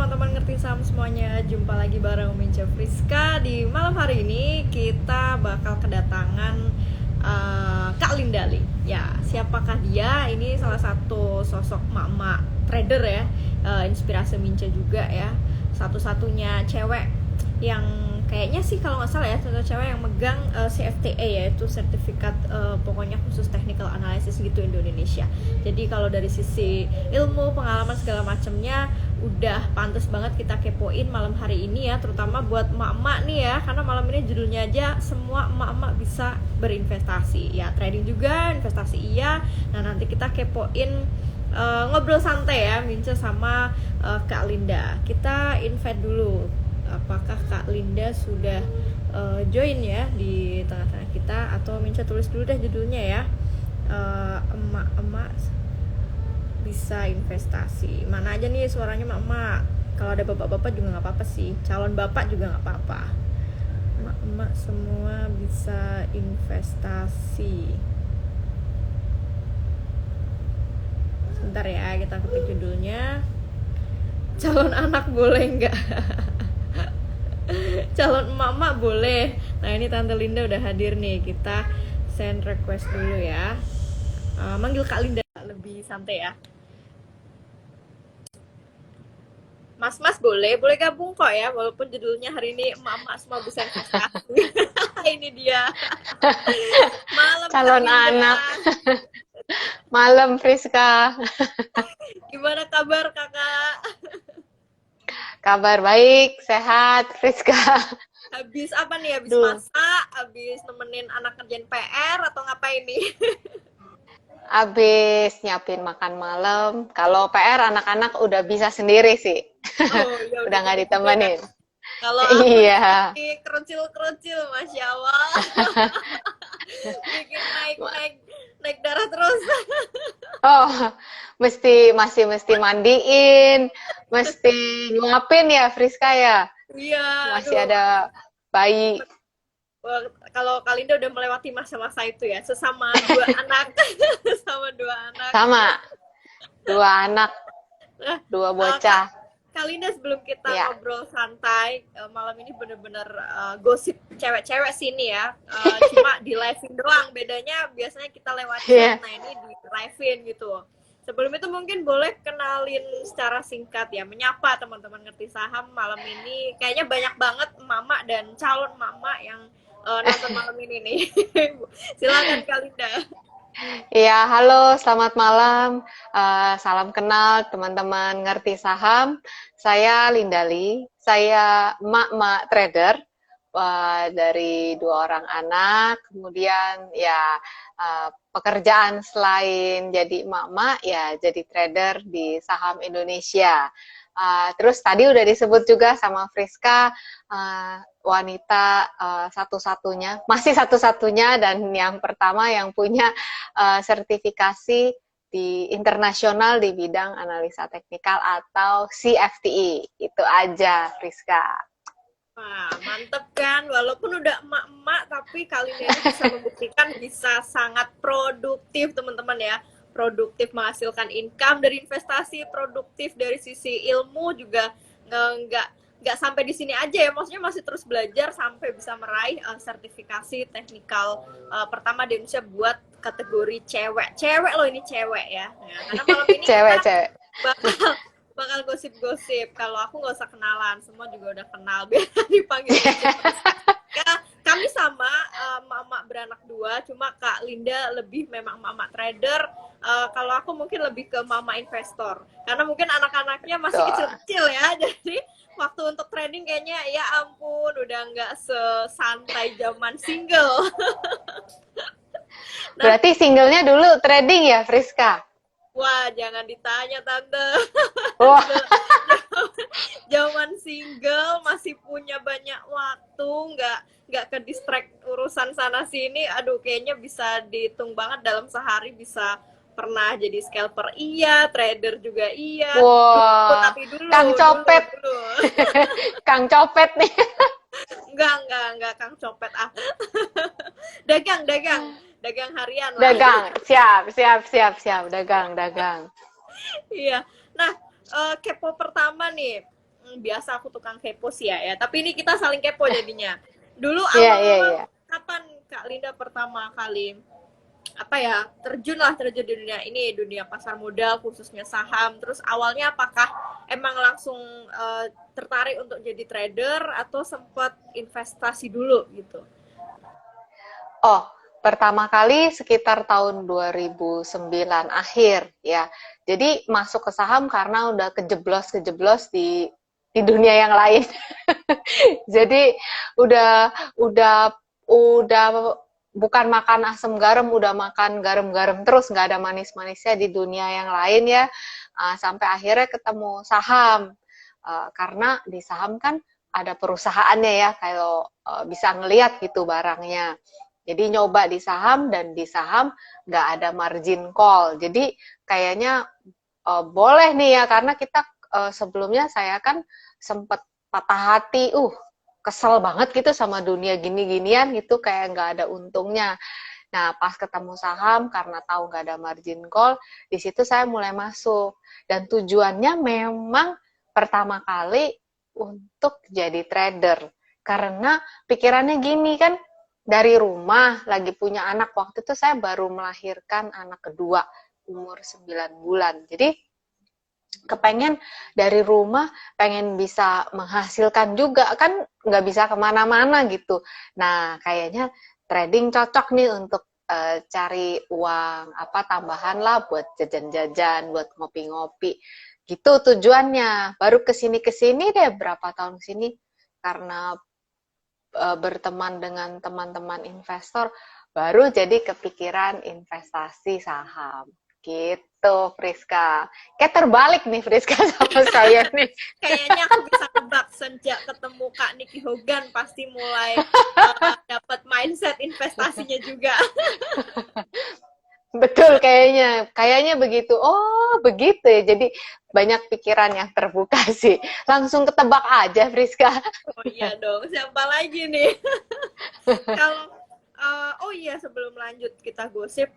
teman-teman ngerti saham semuanya, jumpa lagi bareng Minca Friska. Di malam hari ini kita bakal kedatangan Kak Lindali. Ya, siapakah dia? Ini salah satu sosok mak-mak trader ya, inspirasi Minca juga ya. Satu-satunya cewek yang kayaknya sih kalau nggak salah ya, satu cewek yang megang CFTA, yaitu sertifikat pokoknya khusus technical analysis gitu di Indonesia. Jadi kalau dari sisi ilmu, pengalaman segala macamnya udah pantas banget kita kepoin malam hari ini ya, terutama buat emak-emak nih ya, karena malam ini judulnya aja semua emak-emak bisa berinvestasi ya, trading juga, investasi iya. Nah nanti kita kepoin ngobrol santai ya Mince sama Kak Linda. Kita invite dulu, apakah Kak Linda sudah join ya di tengah-tengah kita, atau Mince tulis dulu deh judulnya ya, emak-emak bisa investasi. Mana aja nih suaranya emak-emak? Kalau ada bapak-bapak juga nggak apa-apa sih, calon bapak juga nggak apa-apa. Emak-emak semua bisa investasi. Sebentar ya, kita ketik judulnya. Calon anak boleh nggak? Calon emak-emak boleh. Nah ini Tante Linda udah hadir nih, kita send request dulu ya. Manggil Kak Linda lebih santai ya. Mas-mas boleh gabung kok ya, walaupun judulnya hari ini emak-emak semua bisa investasi. Ini dia. Malam Calon Kak Linda. anak. Malam Friska. Gimana kabar kakak? Kabar baik, sehat Friska. Habis apa nih? Habis Duh, masak? Habis nemenin anak kerjain PR atau ngapain nih? abis nyiapin makan malam. Kalau PR anak-anak udah bisa sendiri sih. Oh ya Udah udah nggak pinter juga kan. ditemenin. Kalau aku nih Iya. masih kerucil-kerucil, masya Allah. Bikin naik darah terus. Oh, masih mesti mandiin, mesti nyuapin ya Friska ya. Iya, Masih aduh. ada bayi. Wah, kalau Kalinda udah melewati masa-masa itu ya, sesama dua anak, sama dua anak. Sama, dua anak, Nah, dua Kak, bocah. Kalinda sebelum kita Ya. ngobrol santai, malam ini bener-bener gosip cewek-cewek sini ya, cuma di live-in doang. Bedanya biasanya kita lewat chat, Iya. nah ini di live-in gitu. Sebelum itu mungkin boleh kenalin secara singkat ya, menyapa teman-teman ngerti saham malam ini. Kayaknya banyak banget mama dan calon mama yang nonton malam ini nih. Silakan Kalinda. Iya, halo, selamat malam. Salam kenal teman-teman ngerti saham. Saya Lindali, saya emak-emak trader dari dua orang anak. Kemudian ya pekerjaan selain jadi emak-emak ya jadi trader di saham Indonesia. Terus tadi udah disebut juga sama Friska, wanita masih satu-satunya dan yang pertama yang punya sertifikasi di internasional di bidang analisa teknikal atau CFTE. Itu aja, Friska. Wah, mantep kan? Walaupun udah emak-emak, tapi Kalinda ini bisa membuktikan bisa sangat produktif, teman-teman ya. Produktif menghasilkan income dari investasi, produktif dari sisi ilmu juga, nggak nggak sampai di sini aja ya. Maksudnya masih terus belajar sampai bisa meraih sertifikasi teknikal pertama di Indonesia buat kategori cewek. Cewek loh, ini cewek ya. Nah, karena malam ini kita Cewek-cewek. bakal bakal gosip-gosip. Kalau aku nggak usah kenalan, semua juga udah kenal, biar dipanggil aja terus. Ya, kami sama emak-emak beranak dua, cuma Kak Linda lebih memang emak-emak trader. Kalau aku mungkin lebih ke mama investor, karena mungkin anak-anaknya masih Tuh. kecil-kecil ya, jadi waktu untuk trading kayaknya ya ampun udah nggak sesantai zaman single. Nah, Berarti singlenya dulu trading ya, Friska? wah jangan ditanya tante. Wah, Zaman single masih punya banyak waktu, nggak ke distract urusan sana sini. Aduh, kayaknya bisa dihitung banget dalam sehari bisa pernah jadi scalper iya, trader juga iya. Dulu, wah, tapi Kang dulu, dulu, Copet, dulu. Kang Copet nih. Enggak, Kang Copet ah. Dagang harian lah. Dagang, siap, dagang. Iya. Nah, kepo pertama nih. biasa aku tukang kepo sih ya. Tapi ini kita saling kepo jadinya. Dulu Iya, iya, awal-awal iya. kapan Kak Linda pertama kali terjun di dunia ini, dunia pasar modal khususnya saham. Terus awalnya apakah emang langsung tertarik untuk jadi trader atau sempat investasi dulu gitu? Oh, pertama kali sekitar tahun 2009 akhir ya. Jadi masuk ke saham karena udah kejeblos-kejeblos di dunia yang lain. Jadi udah udah udah bukan makan asam garam, udah makan garam-garam terus, nggak ada manis-manisnya di dunia yang lain ya. Sampai akhirnya ketemu saham. Karena di saham kan ada perusahaannya ya, kalau bisa ngelihat gitu barangnya. Jadi nyoba di saham, dan di saham nggak ada margin call. Jadi kayaknya boleh nih ya, karena kita sebelumnya saya kan sempat patah hati, kesel banget gitu sama dunia gini-ginian gitu, kayak nggak ada untungnya. Nah, pas ketemu saham, karena tahu nggak ada margin call, di situ saya mulai masuk. Dan tujuannya memang pertama kali untuk jadi trader. Karena pikirannya gini kan, dari rumah, lagi punya anak. Waktu itu saya baru melahirkan anak kedua, umur 9 bulan. Jadi, kepengen dari rumah, pengen bisa menghasilkan juga, kan nggak bisa kemana-mana gitu. Nah, kayaknya trading cocok nih untuk cari uang tambahan lah buat jajan-jajan, buat ngopi-ngopi. Gitu tujuannya. Baru kesini deh, berapa tahun kesini, karena berteman dengan teman-teman investor, baru jadi kepikiran investasi saham. Gitu, Friska. Kayak terbalik nih, Friska, sama saya nih. Kayaknya aku bisa nebak sejak ketemu Kak Niki Hogan pasti mulai dapat mindset investasinya juga. Betul, kayaknya begitu. Oh, begitu ya. Jadi banyak pikiran yang terbuka sih. Langsung ketebak aja, Friska. Oh iya dong, siapa lagi nih? Kalau oh iya, sebelum lanjut kita gosip,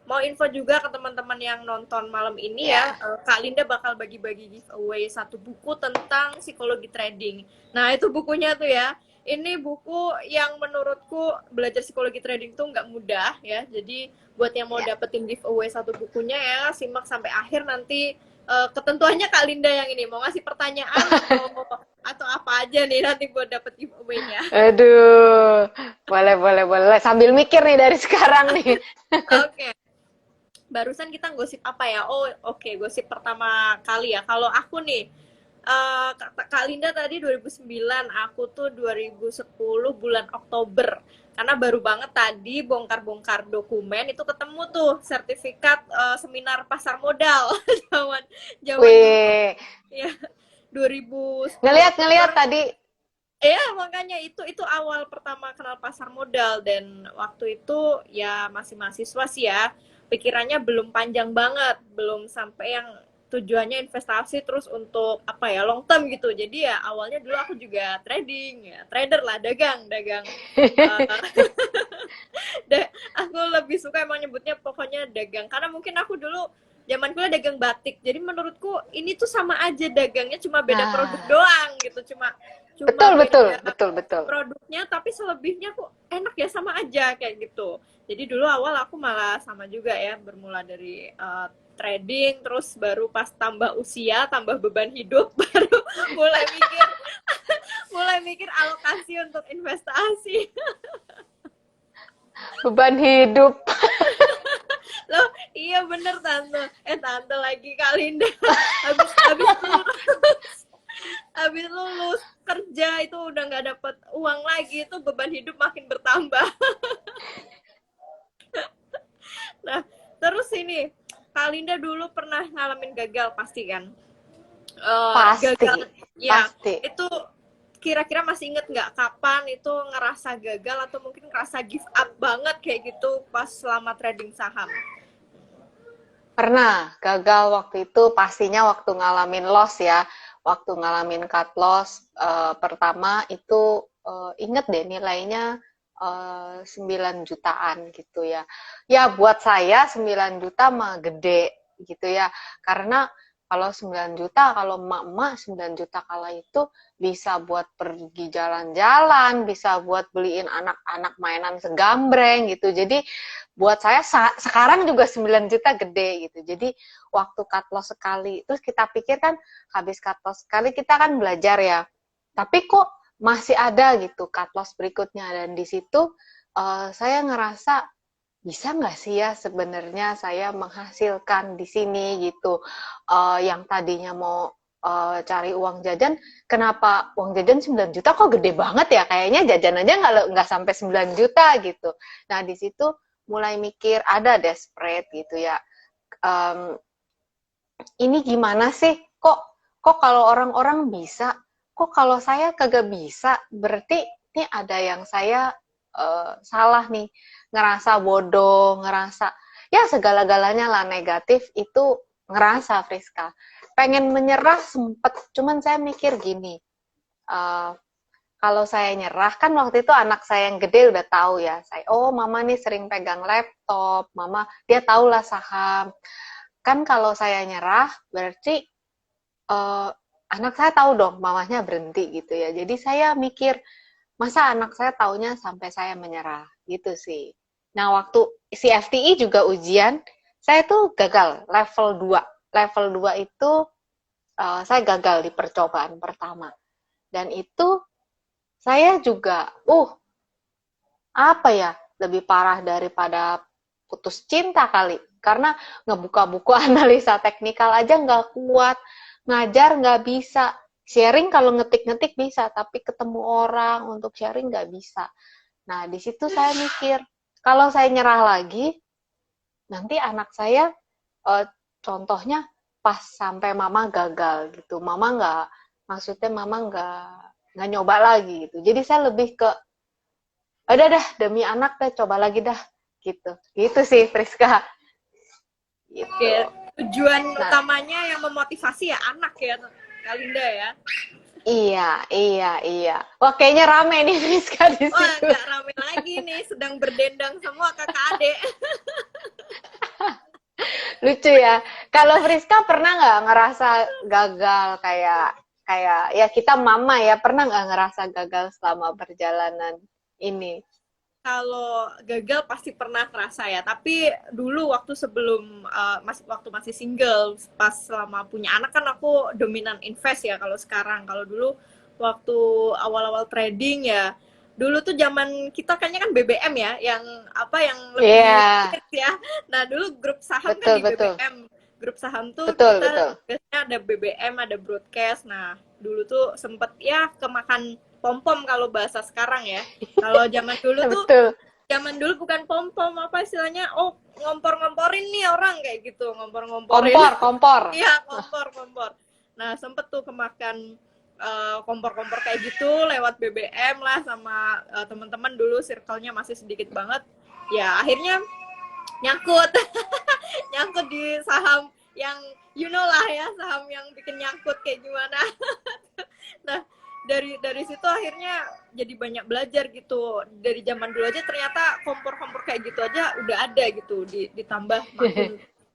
mau info juga ke teman-teman yang nonton malam ini ya, Ya. Kak Linda bakal bagi-bagi giveaway satu buku tentang psikologi trading. Nah, itu bukunya tuh ya. Ini buku yang menurutku belajar psikologi trading tuh nggak mudah ya. Jadi buat yang mau Ya. dapetin giveaway satu bukunya ya, simak sampai akhir nanti. Ketentuannya Kak Linda yang ini mau ngasih pertanyaan atau apa aja nih nanti buat dapet giveaway-nya. Aduh, boleh. Sambil mikir nih dari sekarang nih. Oke. Barusan kita gosip apa ya? Oh, oke, gosip pertama kali ya. Kalau aku nih, Kak Linda tadi 2009, aku tuh 2010 bulan Oktober. Karena baru banget tadi bongkar-bongkar dokumen itu ketemu tuh sertifikat seminar pasar modal zaman zaman dulu Wih, ya 2010 ngeliat Oktober. tadi. Iya, makanya itu awal pertama kenal pasar modal, dan waktu itu ya masih mahasiswa sih ya. Pikirannya belum panjang banget, belum sampai yang tujuannya investasi terus untuk apa ya, long term gitu. Jadi ya awalnya dulu aku juga trading, ya trader lah, dagang. Uh, aku lebih suka emang nyebutnya pokoknya dagang, karena mungkin aku dulu zaman kuliah dagang batik, jadi menurutku ini tuh sama aja dagangnya, cuma beda produk Nah, doang gitu, cuma cuma betul, betul, beda betul, betul. produknya, tapi selebihnya kok enak ya, sama aja kayak gitu. Jadi dulu awal aku malah sama juga ya, bermula dari trading, terus baru pas tambah usia, tambah beban hidup, baru mulai mikir mulai mikir alokasi untuk investasi. Beban hidup. Loh, iya bener tante. Tante lagi Kak Linda. habis lulus, habis lulus kerja itu udah nggak dapet uang lagi, itu beban hidup makin bertambah. Nah, terus ini Kak Linda dulu pernah ngalamin gagal pasti kan? Pasti, Gagal, ya pasti. itu kira-kira masih inget nggak kapan itu ngerasa gagal atau mungkin ngerasa give up banget kayak gitu pas selama trading saham? Pernah gagal waktu itu, pastinya waktu ngalamin loss ya. Waktu ngalamin cut loss, pertama itu inget deh nilainya 9 jutaan gitu ya. Ya buat saya 9 juta mah gede gitu ya. Karena Kalau 9 juta, kalau emak-emak 9 juta kala itu bisa buat pergi jalan-jalan, bisa buat beliin anak-anak mainan segambreng gitu. Jadi buat saya sekarang juga 9 juta gede gitu. Jadi waktu cut loss sekali, terus kita pikir kan habis cut loss sekali kita kan belajar ya. Tapi kok masih ada gitu cut loss berikutnya, dan di situ saya ngerasa bisa nggak sih ya sebenarnya saya menghasilkan di sini gitu. Yang tadinya mau cari uang jajan, kenapa uang jajan 9 juta kok gede banget ya, kayaknya jajan aja nggak sampai 9 juta gitu. Nah di situ mulai mikir, ada desperate gitu ya. Um, ini gimana sih, kok kalau orang-orang bisa, kok kalau saya kagak bisa, berarti ini ada yang saya salah nih, ngerasa bodoh, ngerasa ya segala-galanya lah negatif itu, ngerasa Friska. Pengen menyerah sempet, cuman saya mikir gini, kalau saya nyerah, kan waktu itu anak saya yang gede udah tahu ya, mama nih sering pegang laptop, mama dia tahu lah saham. Kan kalau saya nyerah, berarti anak saya tahu dong mamanya berhenti gitu ya. Jadi saya mikir, masa anak saya taunya sampai saya menyerah gitu sih. Nah waktu si FTI juga ujian, saya tuh gagal level 2. Level 2 itu saya gagal di percobaan pertama. Dan itu saya juga apa ya, lebih parah daripada putus cinta kali. Karena ngebuka buku analisa teknikal aja nggak kuat, ngajar nggak bisa. Sharing kalau ngetik-ngetik bisa, tapi ketemu orang untuk sharing nggak bisa. Nah, di situ saya mikir, kalau saya nyerah lagi, nanti anak saya, contohnya pas sampai mama gagal gitu, maksudnya mama nggak nyoba lagi gitu. Jadi saya lebih ke, udah dah demi anak deh, coba lagi dah gitu sih Friska. Gitu. Oke, tujuan utamanya yang memotivasi ya anak ya, Kak Linda ya. Iya. Wah, kayaknya rame nih Friska di situ. Wah, nggak rame lagi nih, sedang berdendang semua kakak adik. Lucu ya. Kalau Friska pernah nggak ngerasa gagal kayak ya kita mama ya, pernah nggak ngerasa gagal selama perjalanan ini? Kalau gagal pasti pernah kerasa ya, tapi dulu waktu sebelum waktu masih single, pas selama punya anak kan aku dominan invest ya. Kalau sekarang, kalau dulu waktu awal-awal trading ya, dulu tuh zaman kita kayaknya kan BBM ya, yang lebih hits ya. Nah dulu grup saham kan di BBM, grup saham tuh kita biasanya ada BBM, ada broadcast. Nah dulu tuh sempet ya kemakan pom-pom kalau bahasa sekarang ya. Kalau zaman dulu tuh, zaman dulu bukan pom-pom, apa istilahnya, ngompor-ngomporin nih orang kayak gitu, ngompor-ngomporin. Kompor. Iya, kompor. Nah, sempet tuh kemakan kompor-kompor kayak gitu lewat BBM lah sama teman-teman dulu, circle-nya masih sedikit banget. Ya, akhirnya nyangkut. Nyangkut di saham yang lah ya, saham yang bikin nyangkut kayak gimana. Nah, dari situ akhirnya jadi banyak belajar gitu. Dari zaman dulu aja ternyata kompor-kompor kayak gitu aja udah ada gitu. Ditambah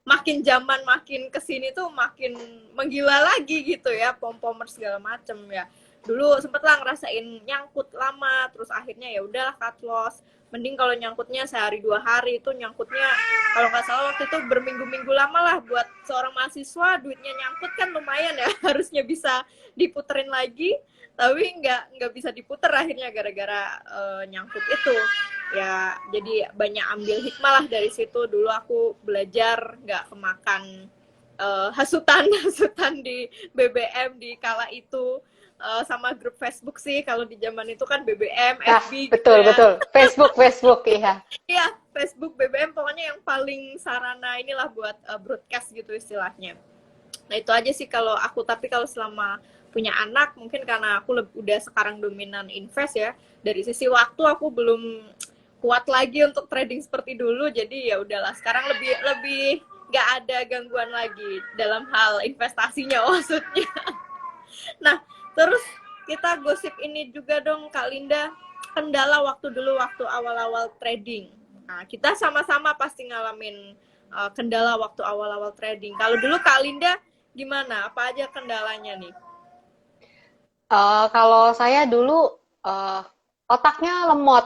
makin zaman makin kesini tuh makin menggila lagi gitu ya, pom-pomer segala macem ya. Dulu sempet lah ngerasain nyangkut lama, terus akhirnya ya udahlah cut loss. Mending kalau nyangkutnya sehari 2 hari, itu nyangkutnya kalau nggak salah waktu itu berminggu-minggu lama lah. Buat seorang mahasiswa duitnya nyangkut kan lumayan ya, harusnya bisa diputerin lagi, tapi nggak bisa diputer akhirnya gara-gara nyangkut itu ya. Jadi banyak ambil hikmah lah dari situ. Dulu aku belajar nggak kemakan hasutan di BBM di kala itu, sama grup Facebook sih. Kalau di zaman itu kan BBM, FB betul, gitu ya. Betul. Facebook iya. Iya, Facebook, BBM pokoknya yang paling sarana inilah buat broadcast gitu istilahnya. Nah itu aja sih kalau aku. Tapi kalau selama punya anak, mungkin karena aku udah sekarang dominan invest ya, dari sisi waktu aku belum kuat lagi untuk trading seperti dulu. Jadi ya udahlah, sekarang lebih nggak ada gangguan lagi dalam hal investasinya maksudnya. Nah terus kita gosip ini juga dong Kak Linda, kendala waktu awal-awal trading. Nah kita sama-sama pasti ngalamin kendala waktu awal-awal trading. Kalau dulu Kak Linda Gimana? Apa aja kendalanya nih? Kalau saya dulu eh, otaknya lemot.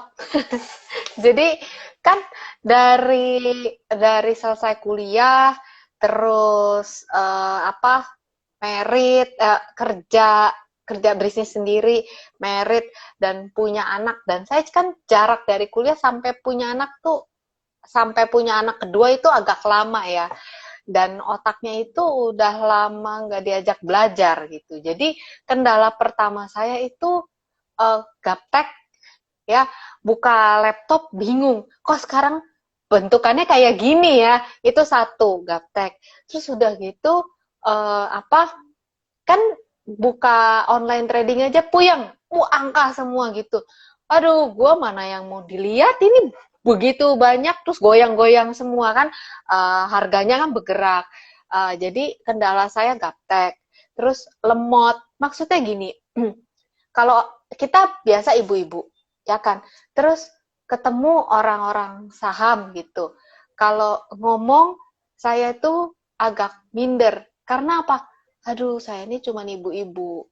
Jadi kan dari selesai kuliah, terus apa merit, kerja kerja bisnis sendiri, merit dan punya anak. Dan saya kan jarak dari kuliah sampai punya anak tuh sampai punya anak kedua itu agak lama ya. Dan otaknya itu udah lama nggak diajak belajar gitu. Jadi kendala pertama saya itu gaptek ya, buka laptop bingung. Kok sekarang bentukannya kayak gini ya? Itu satu, gaptek. Terus udah gitu apa? Kan buka online trading aja puyeng. Angka semua gitu. Aduh, gua mana yang mau dilihat ini begitu banyak terus goyang-goyang semua kan harganya kan bergerak. Jadi kendala saya gaptek. Terus lemot. Maksudnya gini, kalau kita biasa ibu-ibu, ya kan? Terus ketemu orang-orang saham gitu. Kalau ngomong, saya tuh agak minder. Karena apa? Aduh, saya ini cuma ibu-ibu.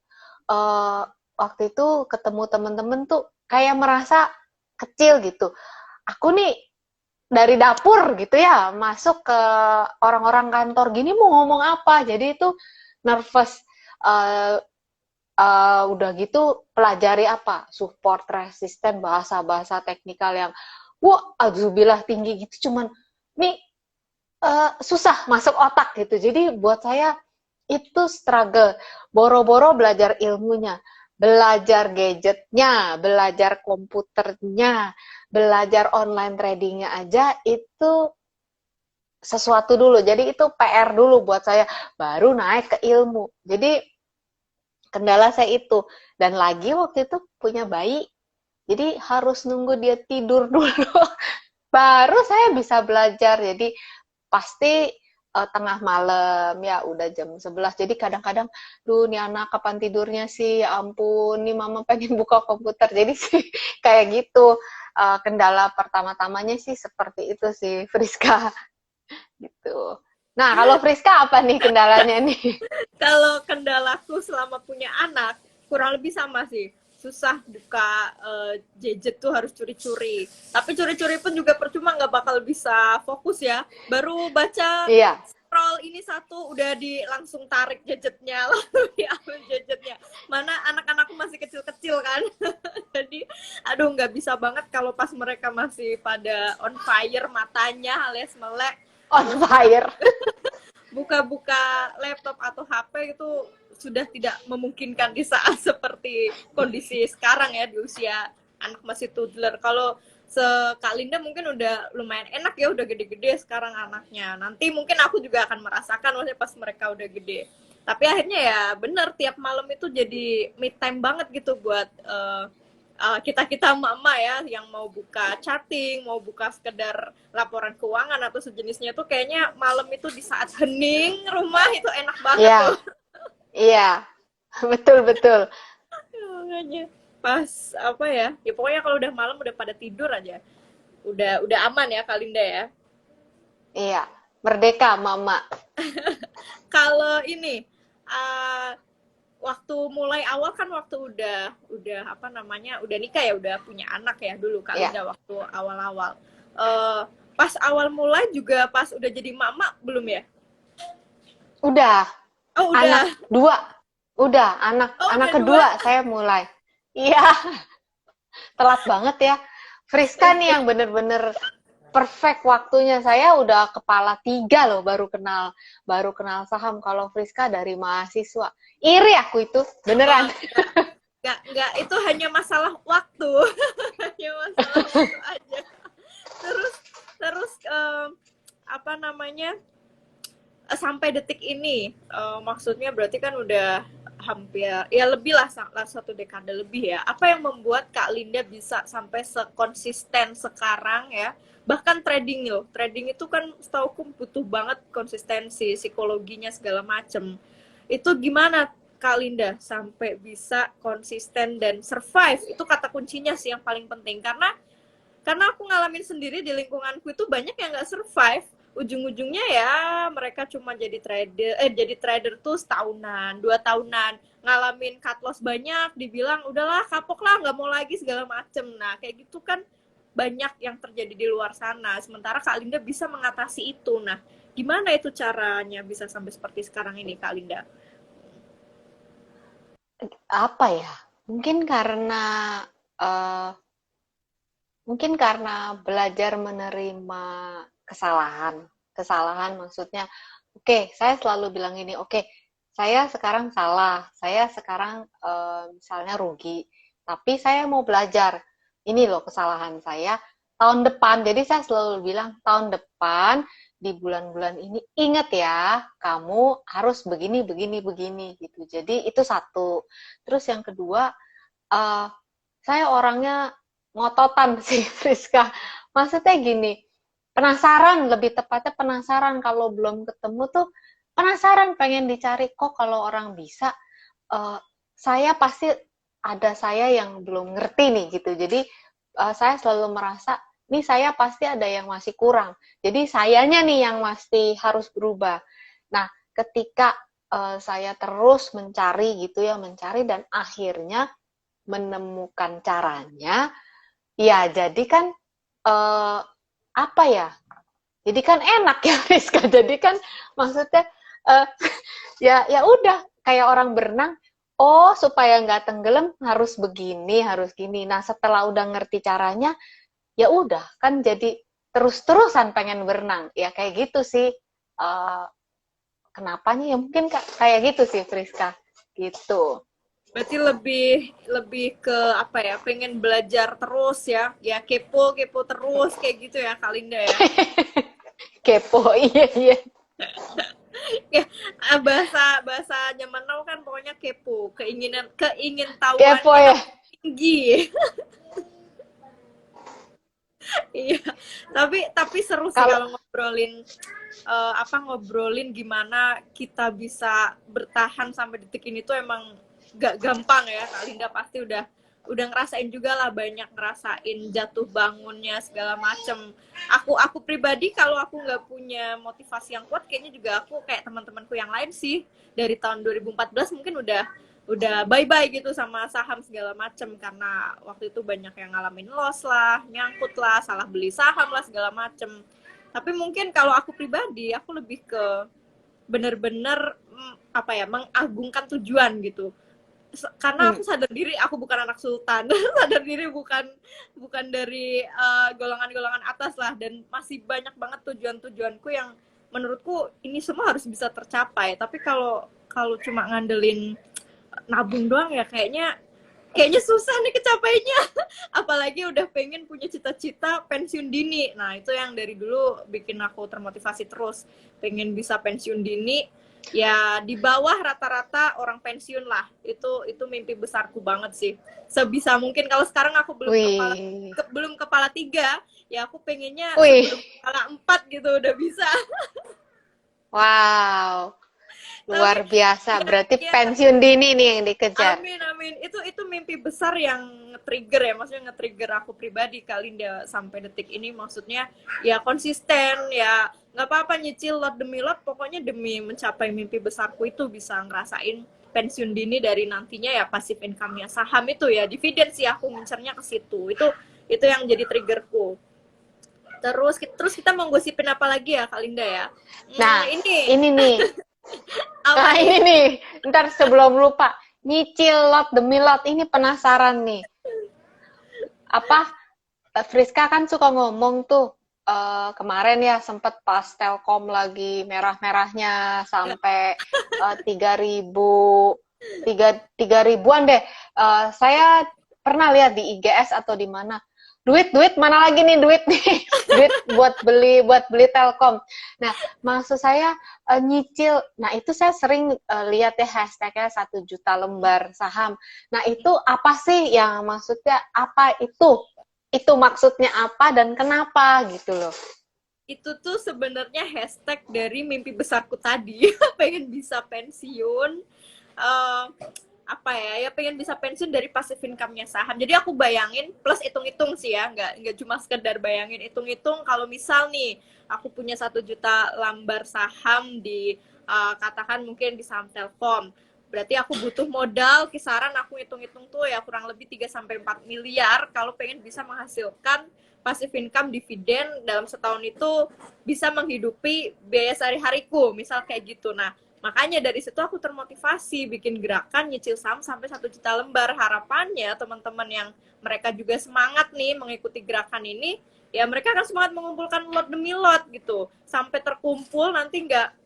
Eh, Waktu itu ketemu temen-temen tuh kayak merasa kecil gitu. Aku nih dari dapur gitu ya, masuk ke orang-orang kantor gini mau ngomong apa. Jadi itu nervous. Eh, udah gitu pelajari apa support resisten bahasa-bahasa teknikal yang wah alhamdulillah tinggi gitu cuman nih susah masuk otak gitu jadi buat saya itu struggle boro-boro belajar ilmunya belajar gadgetnya belajar komputernya belajar online tradingnya aja itu sesuatu dulu jadi itu PR dulu buat saya baru naik ke ilmu jadi kendala saya itu. Dan lagi waktu itu punya bayi, jadi harus nunggu dia tidur dulu. Baru saya bisa belajar. Jadi pasti tengah malam ya udah jam 11. Jadi kadang-kadang, duh nih anak kapan tidurnya sih? Ya ampun, nih mama pengen buka komputer. Jadi sih kayak gitu. Kendala pertama-tamanya sih seperti itu sih, Friska. Gitu. Nah, kalau Friska apa nih kendalanya nih? Kalau kendalaku selama punya anak kurang lebih sama sih, susah buka gadget tuh harus curi-curi, tapi curi-curi pun juga percuma, nggak bakal bisa fokus ya, baru baca Iya, scroll ini satu udah langsung tarik gadgetnya lalu diambil gadgetnya, mana anak-anakku masih kecil-kecil kan. Jadi aduh nggak bisa banget kalau pas mereka masih pada on fire matanya alias melek, on fire. buka-buka laptop atau HP itu sudah tidak memungkinkan di saat seperti kondisi sekarang ya, di usia anak masih toddler. Kalau Kak Linda mungkin udah lumayan enak ya, udah gede-gede sekarang anaknya. Nanti mungkin aku juga akan merasakan maksudnya pas mereka udah gede. Tapi akhirnya ya bener, tiap malam itu jadi me time banget gitu buat kita-kita emak-emak ya yang mau buka chatting, mau buka sekedar laporan keuangan atau sejenisnya tuh kayaknya malam itu di saat hening rumah itu enak banget Iya, tuh. iya, betul betul. Makanya pas apa ya, ya pokoknya kalau udah malam udah pada tidur aja, udah aman ya Kalinda ya. Iya, merdeka mama. Kalau ini uh, waktu mulai awal kan waktu udah apa namanya udah nikah ya, udah punya anak ya dulu Kak Iya, Linda waktu awal-awal. Uh, Pas awal mulai juga pas udah jadi mama belum ya? udah Oh anak udah. dua, udah anak Oh anak udah dua. kedua saya mulai. Iya, telat banget ya. Friska nih yang bener-bener perfect waktunya saya udah kepala 3 loh baru kenal saham kalau Friska dari mahasiswa iri aku itu Oh, beneran. nggak itu hanya masalah waktu. Hanya masalah waktu aja. Terus terus apa namanya sampai detik ini maksudnya berarti kan udah hampir ya lebih lah 1 dekade lebih ya. Apa yang membuat Kak Linda bisa sampai sekonsisten sekarang ya? Bahkan trading loh, trading itu kan setauku butuh banget konsistensi, psikologinya segala macem. Itu gimana Kak Linda sampai bisa konsisten dan survive? Itu kata kuncinya sih yang paling penting, karena aku ngalamin sendiri di lingkunganku itu banyak yang nggak survive, ujung-ujungnya ya mereka cuma jadi trader tuh setahunan 2 tahunan, ngalamin cut loss banyak, dibilang udahlah kapok lah nggak mau lagi segala macem. Nah kayak gitu kan banyak yang terjadi di luar sana, sementara Kak Linda bisa mengatasi itu. Nah gimana itu caranya bisa sampai seperti sekarang ini Kak Linda? Apa ya? Mungkin karena eh, mungkin karena belajar menerima kesalahan. Kesalahan maksudnya, oke, saya selalu bilang ini, oke, saya sekarang salah, saya sekarang misalnya rugi, tapi saya mau belajar. Ini loh kesalahan saya tahun depan. Jadi saya selalu bilang tahun depan di bulan-bulan ini ingat ya, kamu harus begini, begini, begini gitu. Jadi itu satu. Terus yang kedua, eh, saya orangnya ngototan sih, Friska. Maksudnya gini, penasaran, lebih tepatnya penasaran kalau belum ketemu tuh penasaran pengen dicari kok kalau orang bisa, eh, saya pasti ada saya yang belum ngerti nih gitu. Jadi saya selalu merasa nih saya pasti ada yang masih kurang. Jadi sayanya nih yang masih harus berubah. Nah, ketika saya terus mencari gitu ya, mencari dan akhirnya menemukan caranya, ya jadi kan eh, apa ya? Jadi kan enak ya Rizka. Jadi kan maksudnya eh, ya ya udah kayak orang berenang. Oh, supaya nggak tenggelam harus begini, harus gini. Nah, setelah udah ngerti caranya, ya udah kan jadi terus-terusan pengen berenang. Ya kayak gitu sih. Eh, kenapanya ya mungkin kayak gitu sih Friska. Gitu. Berarti lebih lebih ke apa ya? Pengen belajar terus ya, ya kepo kepo terus kayak gitu ya Kak Linda ya. Kepo, iya iya. Ya, bahasa bahasa zaman now kan pokoknya kepo, keingin Kepo tahuannya ya. tinggi. Iya, tapi seru sih Kalau kalau ngobrolin gimana kita bisa bertahan sampai detik ini tuh emang gak gampang ya. Kak Linda pasti udah ngerasain juga lah, banyak ngerasain jatuh bangunnya segala macem. Aku pribadi kalau aku nggak punya motivasi yang kuat, kayaknya juga aku kayak teman-temanku yang lain sih, dari tahun 2014 mungkin udah bye-bye gitu sama saham segala macem, karena waktu itu banyak yang ngalamin loss lah, nyangkut lah, salah beli saham lah segala macem. Tapi mungkin kalau aku pribadi, aku lebih ke bener-bener apa ya, mengagungkan tujuan gitu. Karena aku sadar diri aku bukan anak sultan, sadar diri bukan bukan dari golongan-golongan atas lah, dan masih banyak banget tujuan-tujuanku yang menurutku ini semua harus bisa tercapai. Tapi kalau kalau cuma ngandelin nabung doang ya kayaknya susah nih kecapainya. Apalagi udah pengen punya cita-cita pensiun dini. Nah itu yang dari dulu bikin aku termotivasi terus, pengen bisa pensiun dini ya di bawah rata-rata orang pensiun lah. Itu mimpi besarku banget sih, sebisa mungkin. Kalau sekarang aku wih. belum kepala 3, ya aku pengennya Wih. sebelum kepala 4 gitu udah bisa. Wow. Tapi Luar biasa. ya, Berarti ya, pensiun dini nih yang dikejar. amin amin, itu mimpi besar yang nge-trigger ya, maksudnya nge-trigger aku pribadi kali Linda sampai detik ini. Maksudnya ya konsisten, ya nggak apa-apa nyicil lot demi lot, pokoknya demi mencapai mimpi besarku itu, bisa ngerasain pensiun dini dari nantinya ya pasif income-nya saham itu ya, dividen sih aku ngincernya ke situ. Itu yang jadi triggerku. Terus kita mau gosipin apa lagi ya Kak Linda ya? Nah, Ini ini nih. apa Nah, nih? ini nih. Ntar sebelum lupa. Nyicil lot demi lot. Ini penasaran nih. Apa, Friska kan suka ngomong tuh. Kemarin ya sempet pas Telkom lagi merah-merahnya sampai 3.000 tiga ribuan deh. Saya pernah lihat di IGS atau di mana. Duit mana lagi nih duit nih. Duit buat beli Telkom. Nah, maksud saya nyicil. Nah, itu saya sering lihat ya hashtagnya 1 juta lembar saham. Nah, itu apa sih yang maksudnya, apa itu? Itu maksudnya apa dan kenapa gitu loh. Itu tuh sebenarnya hashtag dari mimpi besarku tadi. Pengen bisa pensiun. Eh, apa ya pengen bisa pensiun dari passive income-nya saham. Jadi aku bayangin plus hitung-hitung sih ya, nggak cuma sekedar bayangin, hitung-hitung kalau misal nih aku punya 1 juta lembar saham di katakan mungkin di saham Telkom. Berarti aku butuh modal kisaran, aku hitung-hitung tuh ya kurang lebih 3 sampai 4 miliar kalau pengen bisa menghasilkan passive income dividen dalam setahun itu bisa menghidupi biaya sehari-hariku, misal kayak gitu. Nah, makanya dari situ aku termotivasi bikin gerakan nyicil saham sampai 1 juta lembar. Harapannya teman-teman yang mereka juga semangat nih mengikuti gerakan ini, ya mereka akan semangat mengumpulkan lot demi lot gitu. Sampai terkumpul nanti nggak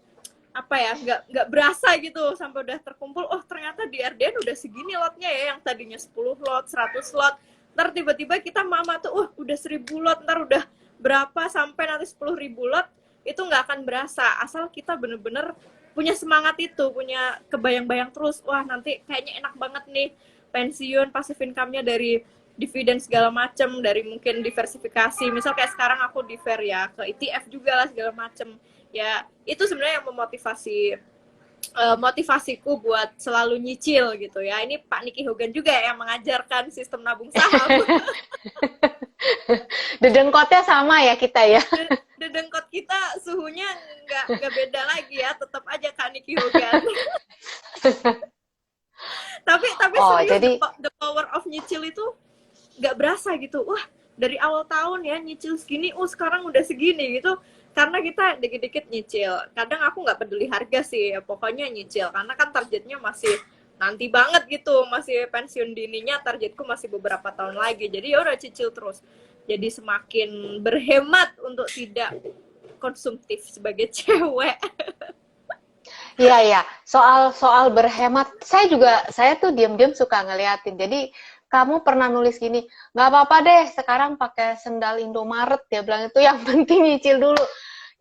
berasa gitu sampai udah terkumpul, oh ternyata di RDN udah segini lotnya ya, yang tadinya 10 lot, 100 lot. Ntar tiba-tiba kita mama tuh, udah 1000 lot, ntar udah berapa sampai nanti 10.000 lot, itu nggak akan berasa asal kita bener-bener punya semangat itu, punya kebayang-bayang terus, wah nanti kayaknya enak banget nih pensiun passive income-nya dari dividen segala macem, dari mungkin diversifikasi, misal kayak sekarang aku diver ya ke ETF juga lah segala macem ya. Itu sebenarnya yang memotivasi motivasiku buat selalu nyicil gitu ya. Ini Pak Niki Hogan juga yang mengajarkan sistem nabung saham. Dedengkotnya sama ya kita ya. Dedengkot kita suhunya nggak beda lagi ya, tetap aja Kak Niki Hogan. tapi Oh, serius, jadi the power of nyicil itu nggak berasa gitu. Wah, dari awal tahun ya nyicil segini, sekarang udah segini gitu. Karena kita dikit-dikit nyicil. Kadang aku nggak peduli harga sih, ya, pokoknya nyicil. Karena kan targetnya masih nanti banget gitu, masih pensiun dininya, targetku masih beberapa tahun lagi. Jadi ya udah cicil terus. Jadi semakin berhemat untuk tidak konsumtif sebagai cewek. iya ya, soal berhemat, saya tuh diam-diam suka ngeliatin. Jadi kamu pernah nulis gini, nggak apa-apa deh sekarang pakai sendal Indomaret, dia bilang itu yang penting nyicil dulu.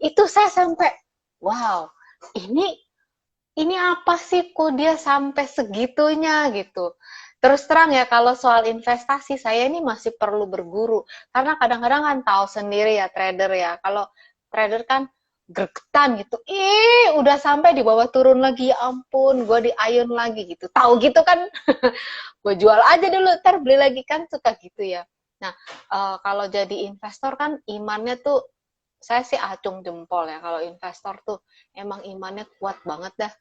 Itu saya sampai, wow, ini apa sih kok dia sampai segitunya gitu. Terus terang ya, kalau soal investasi saya ini masih perlu berguru, karena kadang-kadang kan tahu sendiri ya trader ya, kalau trader kan gregetan gitu, udah sampai di bawah turun lagi, ya ampun gue di ayun lagi gitu, tahu gitu kan. Gue jual aja dulu, ntar beli lagi, kan suka gitu ya. Nah, kalau jadi investor kan imannya tuh, saya sih acung jempol ya, kalau investor tuh emang imannya kuat banget dah,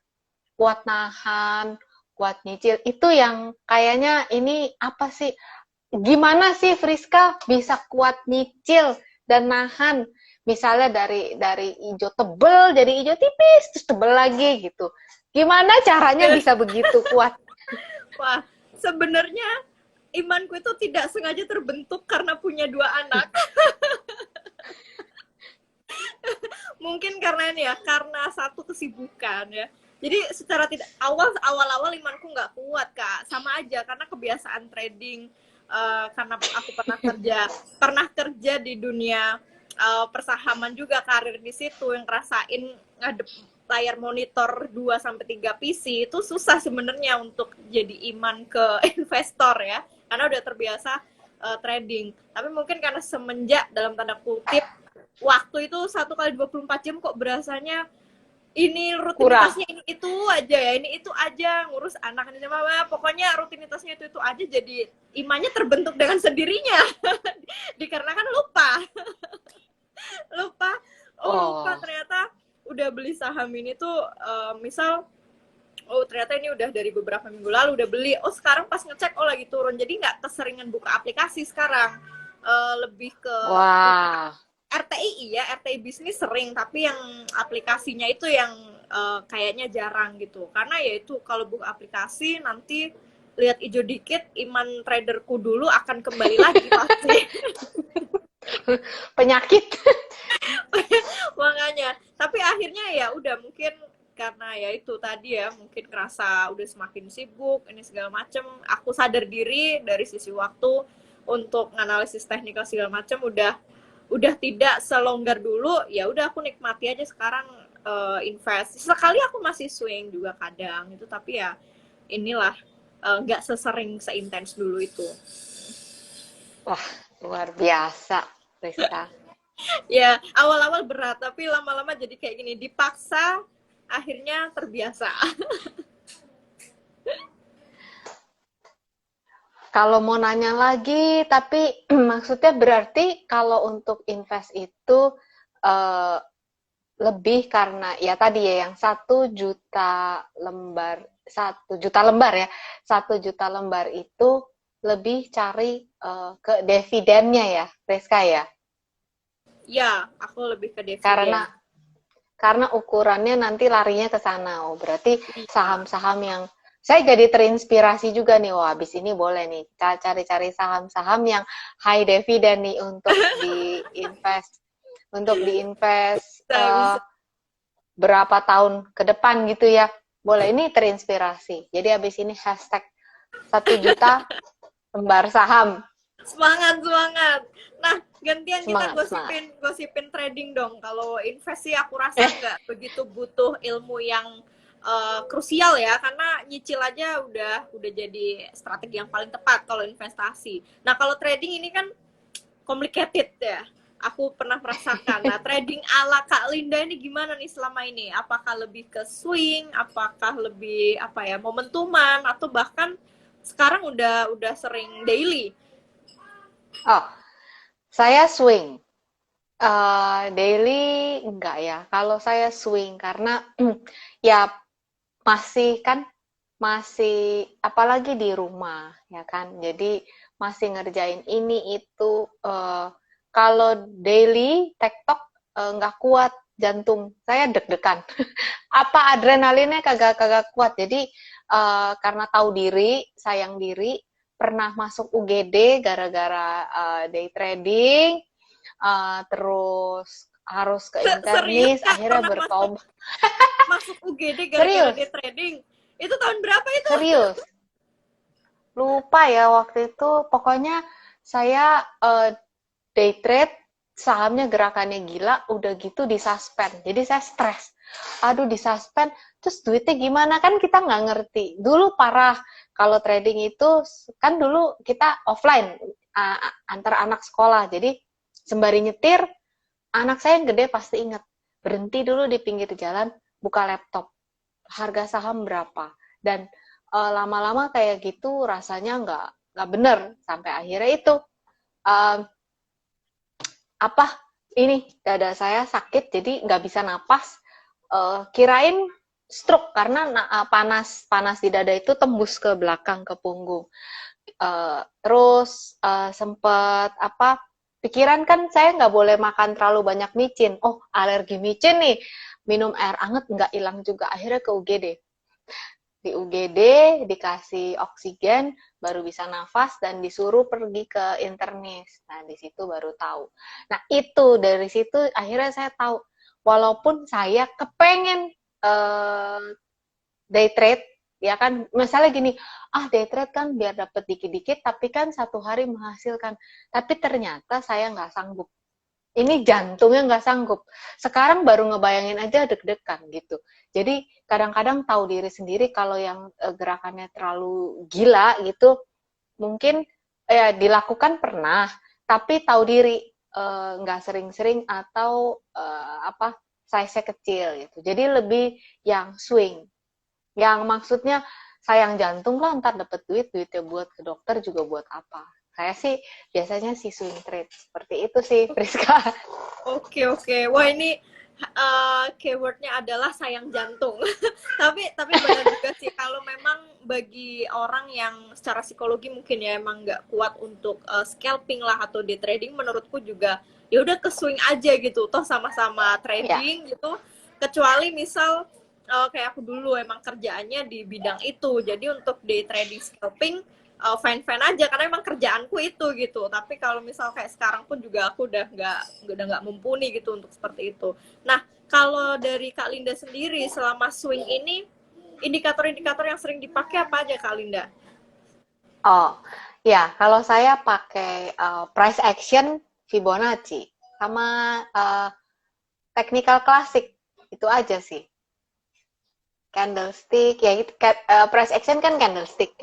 kuat nahan, kuat nyicil. Itu yang kayaknya ini apa sih, gimana sih Friska bisa kuat nyicil dan nahan, misalnya dari hijau tebel jadi hijau tipis terus tebel lagi gitu, gimana caranya bisa begitu kuat? Wah, sebenarnya imanku itu tidak sengaja terbentuk karena punya 2 anak. Mungkin karena ini ya, karena satu kesibukan ya. Jadi secara tidak awal-awal imanku nggak kuat Kak, sama aja karena kebiasaan trading, karena aku pernah kerja di dunia persahaman juga, karir di situ, yang ngerasain ngadep layar monitor 2 sampai 3 PC itu susah sebenarnya untuk jadi iman ke investor ya, karena udah terbiasa trading. Tapi mungkin karena semenjak dalam tanda kutip waktu itu 1 kali 24 jam kok berasanya ini rutinitasnya kurang. Ini itu aja ya, ini itu aja, ngurus anak ini sama, pokoknya rutinitasnya itu aja, jadi imannya terbentuk dengan sendirinya. Dikarenakan lupa ternyata udah beli saham ini tuh misal ternyata ini udah dari beberapa minggu lalu udah beli, sekarang pas ngecek lagi turun, jadi nggak keseringan buka aplikasi sekarang, lebih ke RTI ya, RTI bisnis sering, tapi yang aplikasinya itu yang kayaknya jarang gitu, karena ya itu kalau buka aplikasi nanti lihat hijau dikit, iman traderku dulu akan kembali lagi pasti. Penyakit. Makanya, tapi akhirnya ya udah, mungkin karena ya itu tadi ya, mungkin ngerasa udah semakin sibuk ini segala macem, aku sadar diri dari sisi waktu untuk analisis teknikal segala macem udah tidak selonggar dulu. Ya udah aku nikmati aja sekarang, invest. Sekali aku masih swing juga kadang itu, tapi ya inilah nggak sesering seintens dulu itu. Wah, luar biasa, Rizka. Ya, awal-awal berat, tapi lama-lama jadi kayak gini, dipaksa, akhirnya terbiasa. Kalau mau nanya lagi, tapi maksudnya berarti kalau untuk invest itu eh, lebih karena ya tadi ya yang 1 juta lembar, 1 juta lembar ya, 1 juta lembar itu lebih cari ke dividennya ya, Rizka ya, Ya, aku lebih ke dividen. karena ukurannya nanti larinya ke sana. Oh, berarti Iya. saham-saham yang saya jadi terinspirasi juga nih. Wah, habis ini boleh nih cari-cari saham-saham yang high dividend nih untuk diinvest Bisa, bisa. berapa tahun ke depan gitu ya. Boleh, ini terinspirasi. Jadi habis ini hashtag 1 juta lembar saham. Semangat, semangat. Nah, gantian kita Semangat, semangat. gosipin gosipin trading dong. Kalau invest sih aku rasa nggak begitu butuh ilmu yang krusial ya, karena nyicil aja udah jadi strategi yang paling tepat kalau investasi. Nah, kalau trading ini kan complicated ya. Aku pernah merasakan. Nah, trading ala Kak Linda ini gimana nih selama ini? Apakah lebih ke swing? Apakah lebih apa ya, momentuman atau bahkan sekarang udah sering daily? Oh, saya swing. Daily enggak ya. Kalau saya swing karena ya masih apalagi di rumah ya kan. Jadi masih ngerjain ini itu kalau daily TikTok nggak kuat jantung. Saya deg-degan. Apa adrenalinnya kagak kagak kuat. Jadi karena tahu diri, sayang diri, pernah masuk UGD gara-gara day trading, terus harus ke Serius internis, Kak, akhirnya pernah masuk bertobat. masuk UGD gara-gara Serius, day trading? Itu tahun berapa itu? serius. Lupa ya waktu itu, pokoknya saya day trade, sahamnya gerakannya gila, udah gitu disuspend. Jadi saya stres. Aduh, disuspend, terus duitnya gimana? Kan kita nggak ngerti. Dulu parah, kalau trading itu, kan dulu kita offline, antar anak sekolah. Jadi, sembari nyetir, anak saya yang gede pasti ingat. Berhenti dulu di pinggir jalan, buka laptop. Harga saham berapa? Dan lama-lama kayak gitu rasanya nggak bener. Sampai akhirnya itu, uh, apa ini dada saya sakit jadi nggak bisa napas, kirain stroke karena panas panas di dada itu tembus ke belakang ke punggung. Terus sempet apa pikiran kan saya nggak boleh makan terlalu banyak micin, oh alergi micin nih, minum air anget nggak hilang juga, akhirnya ke UGD. Di UGD dikasih oksigen baru bisa nafas dan disuruh pergi ke internis. Nah, di situ baru tahu. Nah, itu dari situ akhirnya saya tahu walaupun saya kepengen day trade ya kan, misalnya gini, day trade kan biar dapat dikit-dikit tapi kan 1 hari menghasilkan, tapi ternyata saya nggak sanggup, ini jantungnya nggak sanggup. Sekarang baru ngebayangin aja deg-degan gitu. Jadi kadang-kadang tahu diri sendiri kalau yang gerakannya terlalu gila gitu, mungkin ya dilakukan pernah, tapi tahu diri nggak sering-sering atau apa size-nya kecil gitu. Jadi lebih yang swing, yang maksudnya sayang jantung lah, ntar dapet duitnya buat ke dokter juga buat apa. Saya sih biasanya si swing trade seperti itu sih, Priska. Oke, oke. Wah, ini keywordnya adalah sayang jantung. Tapi benar juga sih kalau memang bagi orang yang secara psikologi mungkin ya emang nggak kuat untuk scalping lah atau day trading, menurutku juga ya udah ke swing aja gitu. Toh sama-sama Ya, trading gitu. Kecuali misal kayak aku dulu emang kerjaannya di bidang itu. Jadi untuk day trading scalping fine-fine aja karena emang kerjaanku itu gitu. Tapi kalau misal kayak sekarang pun juga aku udah nggak mumpuni gitu untuk seperti itu. Nah, kalau dari Kak Linda sendiri selama swing ini indikator-indikator yang sering dipakai apa aja Kak Linda? oh ya kalau saya pakai price action Fibonacci sama technical classic itu aja sih. Candlestick ya itu price action kan candlestick